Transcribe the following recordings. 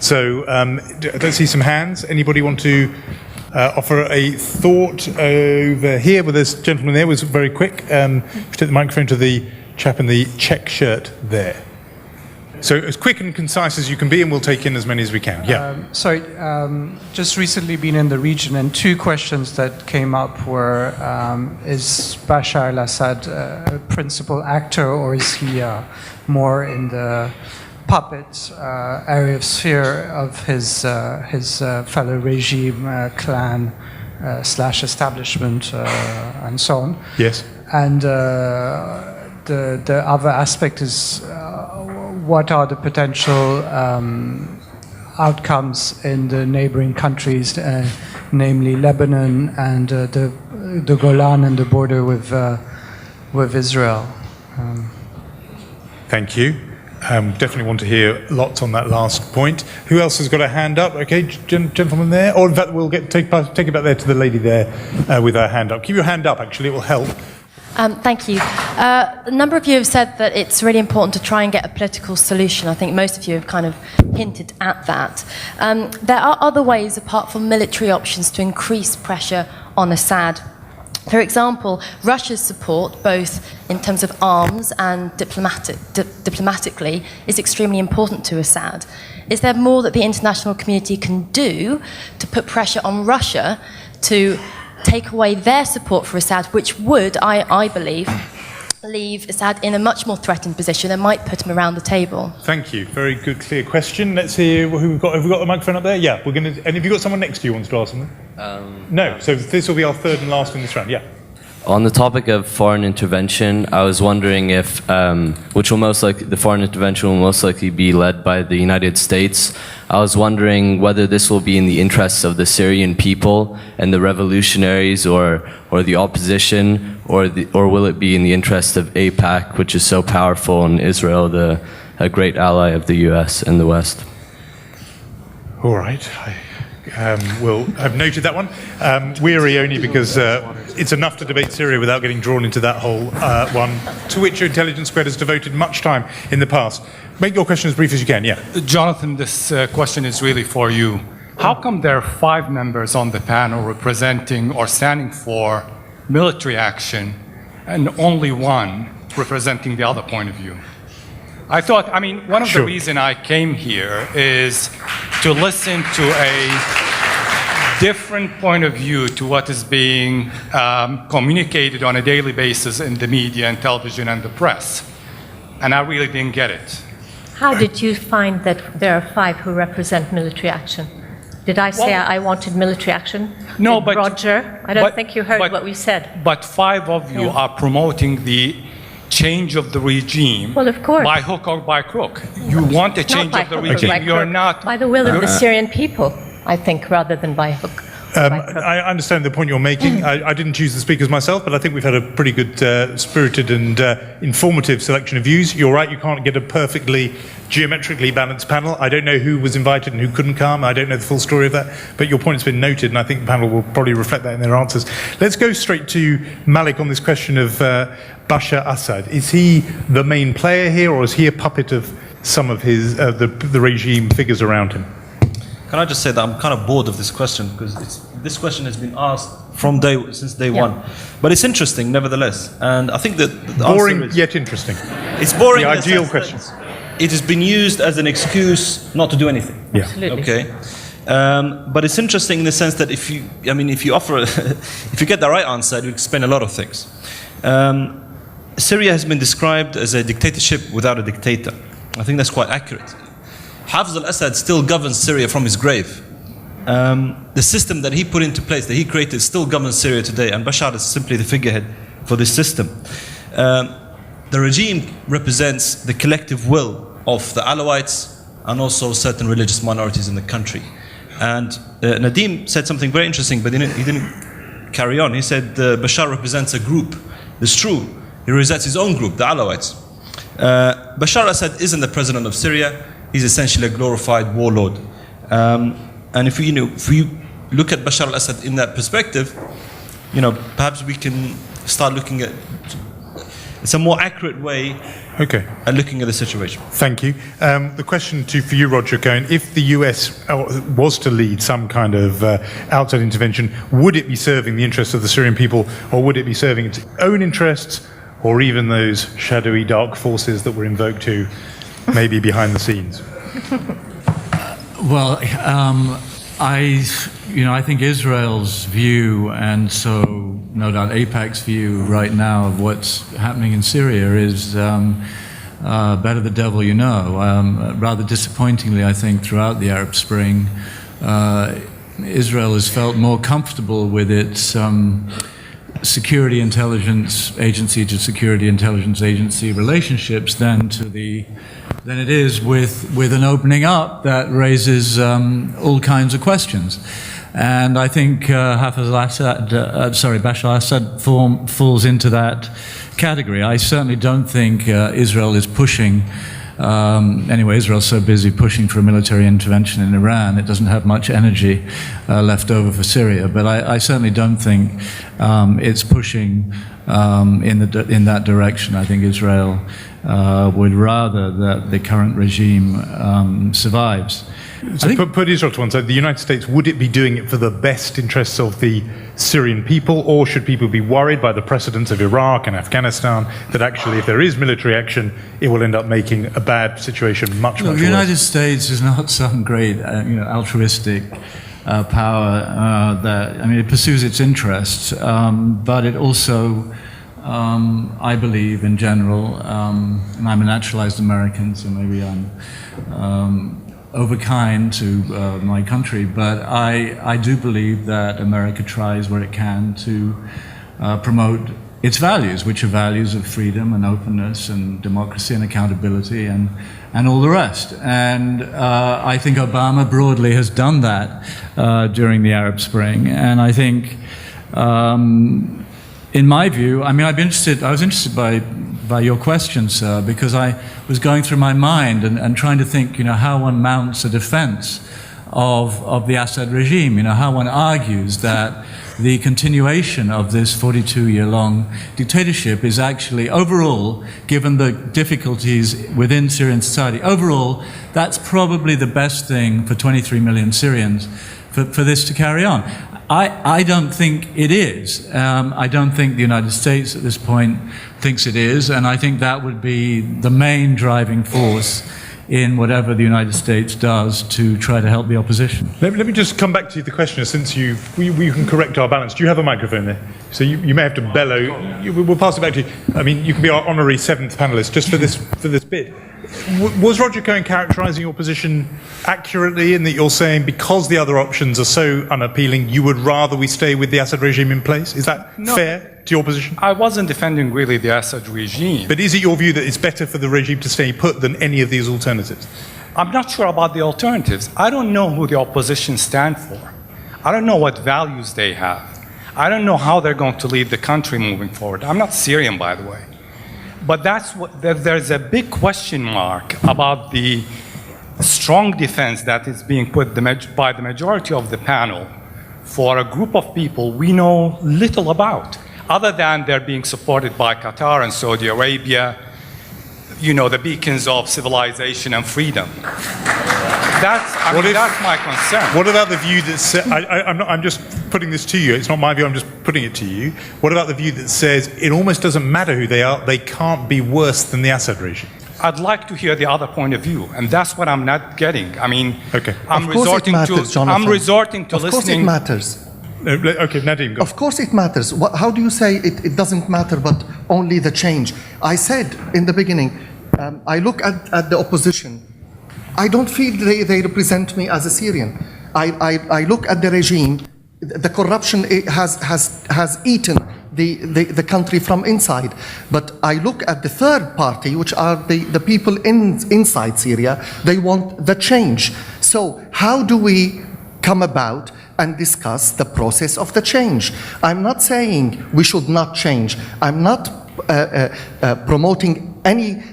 So let's see some hands. Anybody want to offer a thought over here? Well, this gentleman there was very quick. Take the microphone to the chap in the check shirt there. So as quick and concise as you can be, and we'll take in as many as we can. Yeah. Just recently been in the region, and two questions that came up were, is Bashar al-Assad a principal actor, or is he more in the puppet area of sphere of his fellow regime, clan / establishment, and so on? Yes. And the other aspect is what are the potential outcomes in the neighboring countries, namely Lebanon and the Golan and the border with Israel? Thank you. Definitely want to hear lots on that last point. Who else has got a hand up? Okay, gentleman there. Or in fact, we'll take it back there to the lady there with her hand up. Keep your hand up, actually, it will help. Thank you. A number of you have said that it's really important to try and get a political solution. I think most of you have kind of hinted at that. There are other ways apart from military options to increase pressure on Assad. For example, Russia's support, both in terms of arms and diplomatically, is extremely important to Assad. Is there more that the international community can do to put pressure on Russia to take away their support for Assad, which would, I believe, leave Assad in a much more threatened position and might put him around the table? Thank you. Very good, clear question. Let's hear who we've got. Have we got the microphone up there? Yeah, we're going to. And have you got someone next to you who wants to ask something? No. So this will be our third and last in this round. Yeah. On the topic of foreign intervention, I was wondering if, the foreign intervention will most likely be led by the United States. I was wondering whether this will be in the interests of the Syrian people and the revolutionaries, or the opposition, or will it be in the interest of AIPAC, which is so powerful, and Israel, a great ally of the US and the West? All right. I've noted that one. Weary only because it's enough to debate Syria without getting drawn into that whole one, to which your intelligence squad has devoted much time in the past. Make your question as brief as you can, yeah. Jonathan, this question is really for you. How come there are 5 members on the panel representing or standing for military action and only one representing the other point of view? One of the reasons I came here is to listen to a different point of view to what is being communicated on a daily basis in the media and television and the press. And I really didn't get it. How did you find that there are 5 who represent military action? Did I say I wanted military action? No, but Roger, I don't think you heard what we said. But 5 of you are promoting the change of the regime, well, of course, by hook or by crook. You want a change of the regime. You're not by the will of the Syrian people, I think, rather than by hook. I understand the point you're making. I didn't choose the speakers myself, but I think we've had a pretty good, spirited and informative selection of views. You're right, you can't get a perfectly geometrically balanced panel. I don't know who was invited and who couldn't come. I don't know the full story of that, but your point has been noted, and I think the panel will probably reflect that in their answers. Let's go straight to Malik on this question of Bashar Assad. Is he the main player here, or is he a puppet of some of his the regime figures around him? Can I just say that I'm kind of bored of this question, because this question has been asked since day one. But it's interesting nevertheless, and I think that the boring answer is, yet interesting. It's boring. The ideal question. It has been used as an excuse not to do anything. Yeah. Absolutely. Okay. But it's interesting in the sense that if you get the right answer, you explain a lot of things. Syria has been described as a dictatorship without a dictator. I think that's quite accurate. Hafez al-Assad still governs Syria from his grave. The system that he put into place, that he created, still governs Syria today, and Bashar is simply the figurehead for this system. The regime represents the collective will of the Alawites and also certain religious minorities in the country. And Nadim said something very interesting, but he didn't carry on. He said Bashar represents a group. It's true. He represents his own group, the Alawites. Bashar al-Assad isn't the president of Syria. He's essentially a glorified warlord. And if we look at Bashar al-Assad in that perspective, perhaps we can start looking at it's a more accurate way Okay. at looking at the situation. Thank you. The question for you, Roger Cohen, if the US was to lead some kind of outside intervention, would it be serving the interests of the Syrian people, or would it be serving its own interests, or even those shadowy dark forces that were invoked to maybe behind the scenes? Well, I think Israel's view, and so no doubt AIPAC's view right now of what's happening in Syria is better the devil you know. Rather disappointingly, I think, throughout the Arab Spring, Israel has felt more comfortable with its security intelligence agency to security intelligence agency relationships than it is with an opening up that raises all kinds of questions. And I think Bashar al-Assad falls into that category. I certainly don't think Israel is pushing. Anyway, Israel's so busy pushing for a military intervention in Iran, it doesn't have much energy left over for Syria. But I certainly don't think it's pushing in that direction. I think Israel would rather that the current regime survives. So put Israel to one side. The United States, would it be doing it for the best interests of the Syrian people, or should people be worried by the precedents of Iraq and Afghanistan that actually, if there is military action, it will end up making a bad situation much worse? The United States is not some great, altruistic power it pursues its interests, but it also, I believe, in general, and I'm a naturalized American, so maybe I'm overkind to my country, but I do believe that America tries where it can to promote its values, which are values of freedom and openness and democracy and accountability and all the rest. And I think Obama broadly has done that during the Arab Spring. And I think, in my view, I was interested by your question, sir, because I was going through my mind and trying to think, how one mounts a defense of the Assad regime, how one argues that the continuation of this 42-year-long dictatorship is actually, overall, given the difficulties within Syrian society, overall, that's probably the best thing for 23 million Syrians for this to carry on. I don't think it is. I don't think the United States at this point thinks it is, and I think that would be the main driving force in whatever the United States does to try to help the opposition. Let me just come back to the questioner, since we can correct our balance. Do you have a microphone there? So you may have to bellow. We'll pass it back to you. You can be our honorary seventh panelist just for this bit. Was Roger Cohen characterizing your position accurately in that you're saying because the other options are so unappealing, you would rather we stay with the Assad regime in place? Is that fair to your position? I wasn't defending really the Assad regime. But is it your view that it's better for the regime to stay put than any of these alternatives? I'm not sure about the alternatives. I don't know who the opposition stand for. I don't know what values they have. I don't know how they're going to lead the country moving forward. I'm not Syrian, by the way. But there's a big question mark about the strong defense that is being put by the majority of the panel for a group of people we know little about, other than they're being supported by Qatar and Saudi Arabia, the beacons of civilization and freedom. That's my concern. What about the view that says, I'm just putting this to you, it's not my view, I'm just putting it to you. What about the view that says it almost doesn't matter who they are, they can't be worse than the Assad regime? I'd like to hear the other point of view, and that's what I'm not getting. Okay. I'm resorting to listening. Of course it matters. Okay, Nadim, go. Of course it matters. How do you say it doesn't matter, but only the change? I said in the beginning, I look at the opposition. I don't feel they represent me as a Syrian. I look at the regime. The corruption has eaten the country from inside. But I look at the third party, which are the people inside Syria. They want the change. So how do we come about and discuss the process of the change? I'm not saying we should not change. I'm not promoting any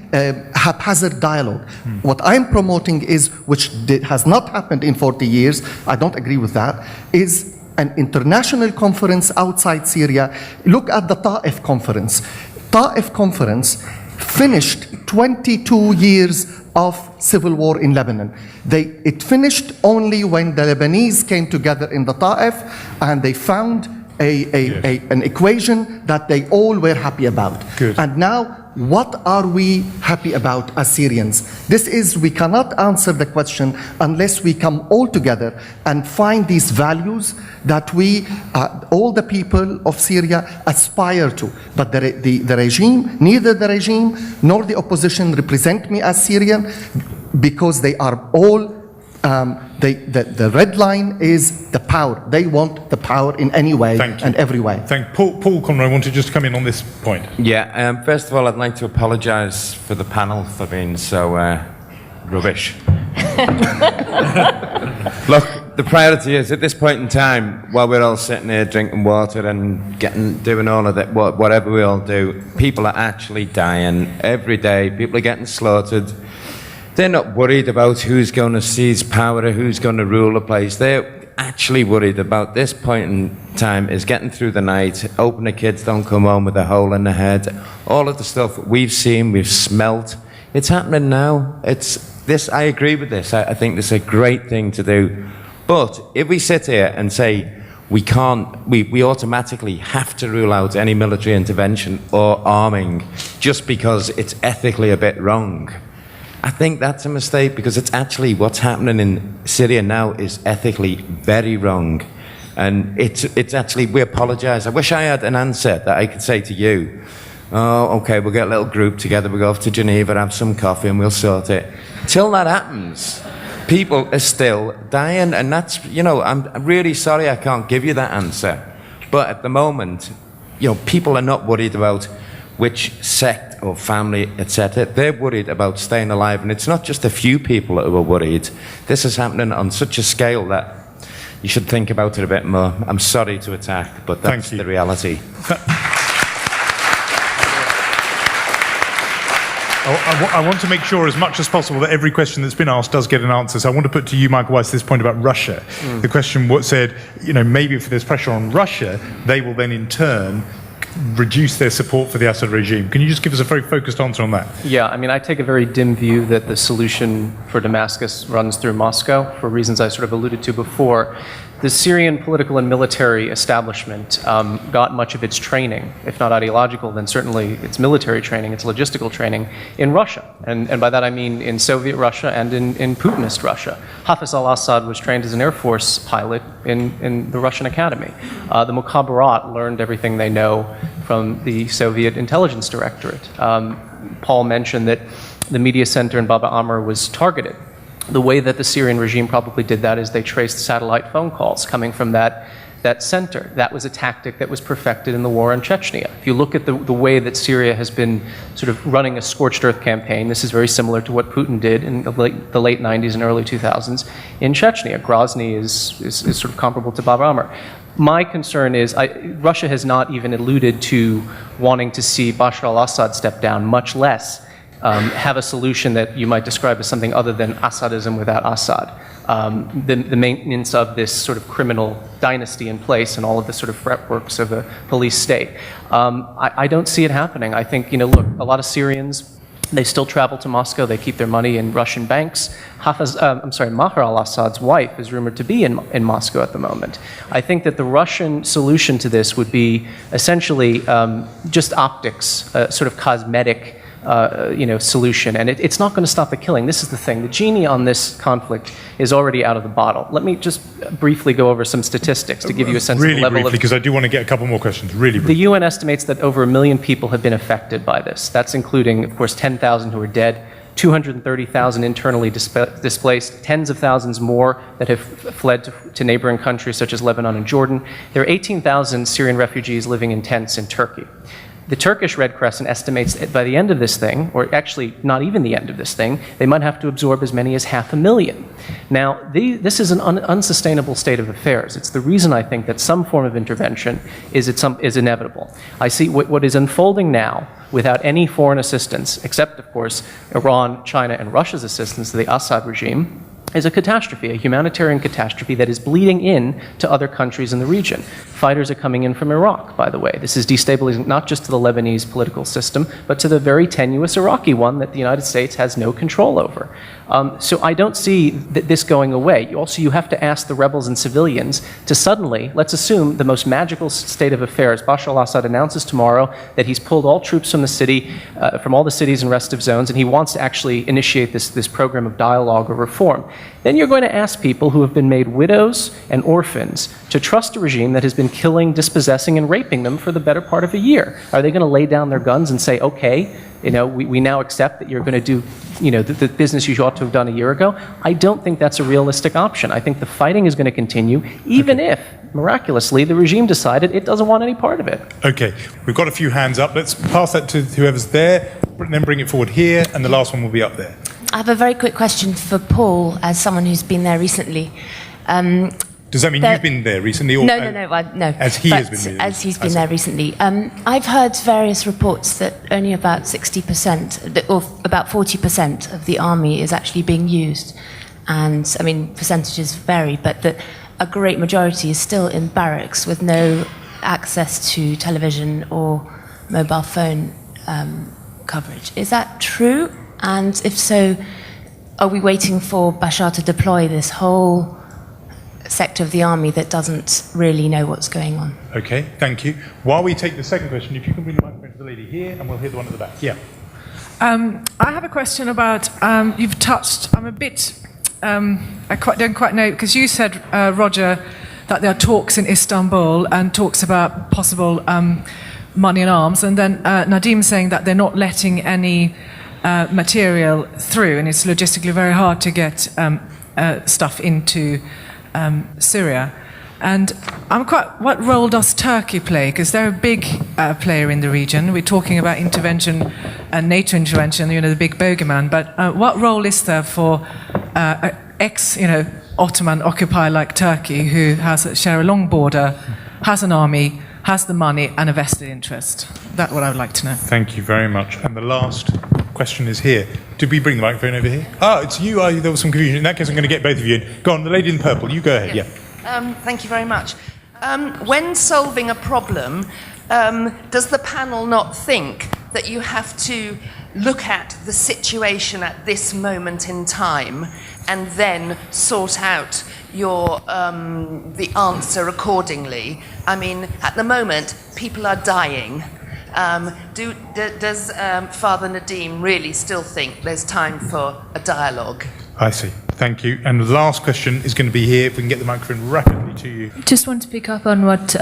haphazard dialogue. What I'm promoting is, which has not happened in 40 years, I don't agree with that, is an international conference outside Syria. Look at the Ta'if conference. Ta'if Conference finished 22 years of civil war in Lebanon. It finished only when the Lebanese came together in the Ta'if and they found an equation that they all were happy about. Good. And now, what are we happy about as Syrians? We cannot answer the question unless we come all together and find these values that all the people of Syria aspire to. But the regime, neither the regime nor the opposition represent me as Syrian, because they are all the red line is the power. They want the power in any way and every way. Paul Conroy wanted just to come in on this point. Yeah, first of all, I'd like to apologise for the panel for being so rubbish. Look, the priority is, at this point in time, while we're all sitting here drinking water and doing all of that, whatever we all do, people are actually dying every day. People are getting slaughtered. They're not worried about who's going to seize power or who's going to rule the place. They're actually worried about this point in time is getting through the night, hoping the kids don't come home with a hole in the head. All of the stuff we've seen, we've smelt. It's happening now. I agree with this. I think this is a great thing to do. But if we sit here and say we automatically have to rule out any military intervention or arming just because it's ethically a bit wrong, I think that's a mistake, because it's actually what's happening in Syria now is ethically very wrong. And it's actually, we apologise. I wish I had an answer that I could say to you, oh, okay, we'll get a little group together, we'll go off to Geneva, have some coffee and we'll sort it. Till that happens, people are still dying, and that's, I'm really sorry I can't give you that answer. But at the moment, people are not worried about which sect or family, etc. They're worried about staying alive, and it's not just a few people who are worried. This is happening on such a scale that you should think about it a bit more. I'm sorry to attack, but that's the reality. I want to make sure as much as possible that every question that's been asked does get an answer. So I want to put to you, Michael Weiss, this point about Russia. The question said, maybe if there's pressure on Russia, they will then in turn reduce their support for the Assad regime. Can you just give us a very focused answer on that? Yeah, I take a very dim view that the solution for Damascus runs through Moscow, for reasons I sort of alluded to before. The Syrian political and military establishment got much of its training, if not ideological, then certainly its military training, its logistical training, in Russia. And by that I mean in Soviet Russia and in Putinist Russia. Hafez al-Assad was trained as an Air Force pilot in the Russian Academy. The Mukhabarat learned everything they know from the Soviet Intelligence Directorate. Paul mentioned that the media center in Baba Amr was targeted. The way that the Syrian regime probably did that is they traced satellite phone calls coming from that center. That was a tactic that was perfected in the war in Chechnya. If you look at the way that Syria has been sort of running a scorched earth campaign, this is very similar to what Putin did in the late 90s and early 2000s in Chechnya. Grozny is sort of comparable to Baba Amr. My concern is Russia has not even alluded to wanting to see Bashar al-Assad step down, much less have a solution that you might describe as something other than Assadism without Assad. The maintenance of this sort of criminal dynasty in place and all of the sort of fretworks of a police state. I don't see it happening. I think, look, a lot of Syrians, they still travel to Moscow. They keep their money in Russian banks. Maher al-Assad's wife is rumored to be in Moscow at the moment. I think that the Russian solution to this would be essentially just optics, sort of cosmetic solution, and it's not going to stop the killing. This is the thing. The genie on this conflict is already out of the bottle. Let me just briefly go over some statistics to give you a sense of the level of... Really briefly, because I do want to get a couple more questions. Really briefly. The UN estimates that over 1 million people have been affected by this. That's including, of course, 10,000 who are dead, 230,000 internally displaced, tens of thousands more that have fled to neighboring countries such as Lebanon and Jordan. There are 18,000 Syrian refugees living in tents in Turkey. The Turkish Red Crescent estimates that by the end of this thing, or actually not even the end of this thing, they might have to absorb as many as 500,000. Now, this is an unsustainable state of affairs. It's the reason I think that some form of intervention is inevitable. I see what is unfolding now without any foreign assistance, except, of course, Iran, China, and Russia's assistance to the Assad regime, is a catastrophe, a humanitarian catastrophe that is bleeding in to other countries in the region. Fighters are coming in from Iraq, by the way. This is destabilizing not just to the Lebanese political system, but to the very tenuous Iraqi one that the United States has no control over. So I don't see this going away. Also, you have to ask the rebels and civilians to suddenly, let's assume the most magical state of affairs. Bashar al-Assad announces tomorrow that he's pulled all troops from the city, from all the cities and restive zones, and he wants to actually initiate this program of dialogue or reform. Then you're going to ask people who have been made widows and orphans to trust a regime that has been killing, dispossessing, and raping them for the better part of a year. Are they going to lay down their guns and say, okay, we now accept that you're going to do, the business you ought to have done a year ago? I don't think that's a realistic option. I think the fighting is going to continue, even if, miraculously, the regime decided it doesn't want any part of it. Okay, we've got a few hands up. Let's pass that to whoever's there, and then bring it forward here, and the last one will be up there. I have a very quick question for Paul, as someone who's been there recently. Does that mean you've been there recently? Or no. As he has been there. As he's been there recently. I've heard various reports that only about 60%, or about 40% of the army is actually being used. And, I mean, percentages vary, but that a great majority is still in barracks with no access to television or mobile phone coverage. Is that true? And if so, are we waiting for Bashar to deploy this whole sector of the army that doesn't really know what's going on? Okay, thank you. While we take the second question, if you can bring the microphone to the lady here, and we'll hear the one at the back. Yeah. I have a question about, you've touched, I'm a bit, don't quite know, because you said, Roger, that there are talks in Istanbul and talks about possible money and arms, and then Nadim saying that they're not letting any material through, and it's logistically very hard to get stuff into Syria. And what role does Turkey play? Because they're a big player in the region. We're talking about intervention and NATO intervention, the big bogeyman. But what role is there for Ottoman occupier like Turkey, who share a long border, has an army, has the money and a vested interest? That's what I would like to know. Thank you very much. And the last question is here. Did we bring the microphone over here? It's you. There was some confusion. In that case, I'm going to get both of you in. Go on, the lady in purple. You go ahead. Yeah. Thank you very much. When solving a problem, does the panel not think that you have to look at the situation at this moment in time and then sort out the answer accordingly? I mean, at the moment, people are dying. Does Father Nadim really still think there's time for a dialogue? I see. Thank you. And the last question is going to be here, if we can get the microphone rapidly to you. Just want to pick up on what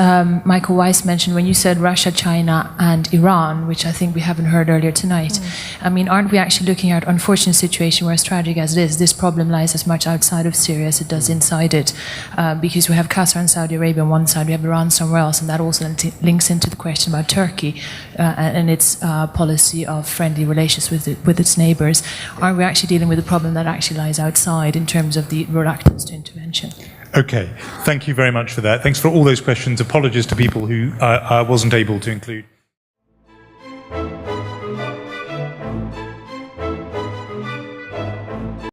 Michael Weiss mentioned when you said Russia, China, and Iran, which I think we haven't heard earlier tonight. I mean, aren't we actually looking at an unfortunate situation where, as tragic as it is, this problem lies as much outside of Syria as it does inside it? Because we have Qatar and Saudi Arabia on one side, we have Iran somewhere else, and that also links into the question about Turkey and its policy of friendly relations with its neighbours. Aren't we actually dealing with a problem that actually lies outside in terms of the reluctance to intervention? Okay, thank you very much for that. Thanks for all those questions. Apologies to people who I wasn't able to include.